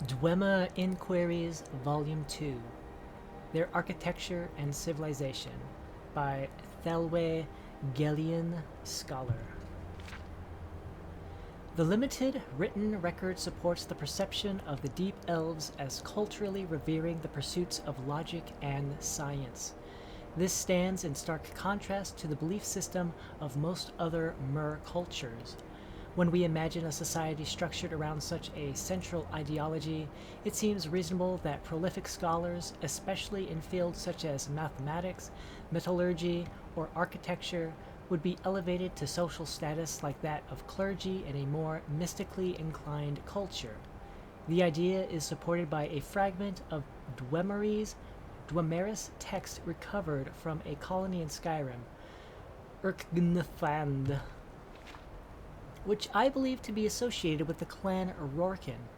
Dwemer Inquiries, Volume 2, Their Architecture and Civilization, by Thelwe Gellion, Scholar. The limited written record supports the perception of the Deep Elves as culturally revering the pursuits of logic and science. This stands in stark contrast to the belief system of most other Mer cultures. When we imagine a society structured around such a central ideology, it seems reasonable that prolific scholars, especially in fields such as mathematics, metallurgy, or architecture, would be elevated to social status like that of clergy in a more mystically inclined culture. The idea is supported by a fragment of Dwemer's text recovered from a colony in Skyrim, Urkgnfand, which I believe to be associated with the clan Rorkin.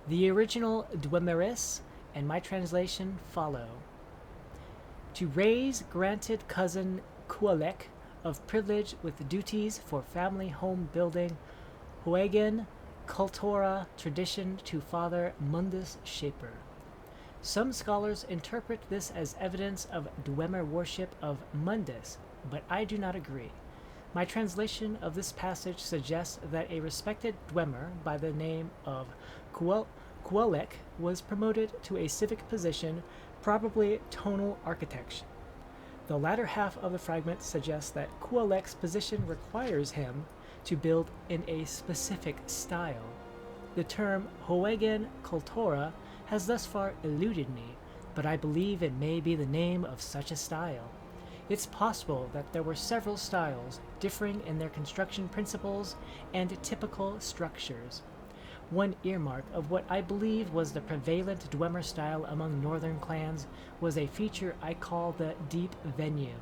The original Dwemeris and my translation follow. To raise granted cousin Kualek of privilege with duties for family home building, Huegen Cultura tradition to father Mundus Shaper. Some scholars interpret this as evidence of Dwemer worship of Mundus, but I do not agree. My translation of this passage suggests that a respected Dwemer by the name of Kualek was promoted to a civic position, probably tonal architect. The latter half of the fragment suggests that Kualek's position requires him to build in a specific style. The term Huegen Cultura has thus far eluded me, but I believe it may be the name of such a style. It's possible that there were several styles, differing in their construction principles and typical structures. One earmark of what I believe was the prevalent Dwemer style among northern clans was a feature I call the deep venue.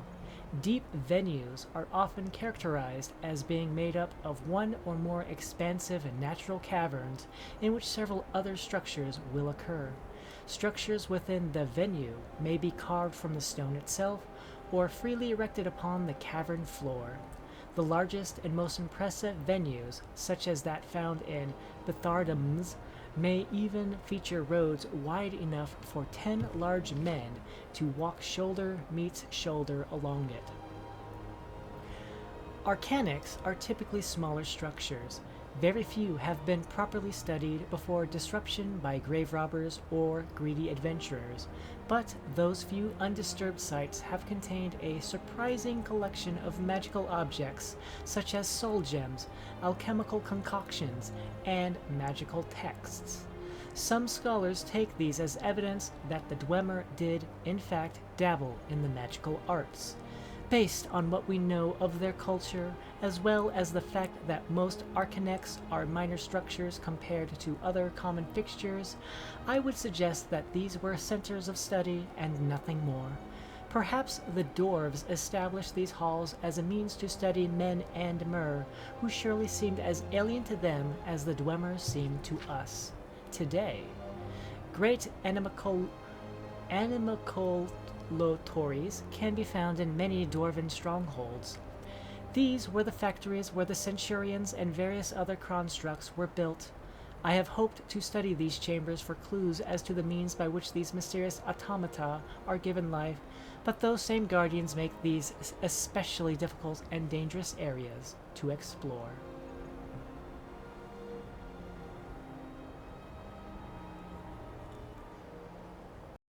Deep venues are often characterized as being made up of one or more expansive natural caverns in which several other structures will occur. Structures within the venue may be carved from the stone itself or freely erected upon the cavern floor. The largest and most impressive venues, such as that found in Bethardams, may even feature roads wide enough for 10 large men to walk shoulder meets shoulder along it. Arcanics are typically smaller structures. Very few have been properly studied before disruption by grave robbers or greedy adventurers, but those few undisturbed sites have contained a surprising collection of magical objects such as soul gems, alchemical concoctions, and magical texts. Some scholars take these as evidence that the Dwemer did, in fact, dabble in the magical arts. Based on what we know of their culture, as well as the fact that most arcanics are minor structures compared to other common fixtures, I would suggest that these were centers of study and nothing more. Perhaps the dwarves established these halls as a means to study men and Mer, who surely seemed as alien to them as the Dwemers seem to us today. Great animalculatories can be found in many dwarven strongholds. These were the factories where the centurions and various other constructs were built. I have hoped to study these chambers for clues as to the means by which these mysterious automata are given life, but those same guardians make these especially difficult and dangerous areas to explore.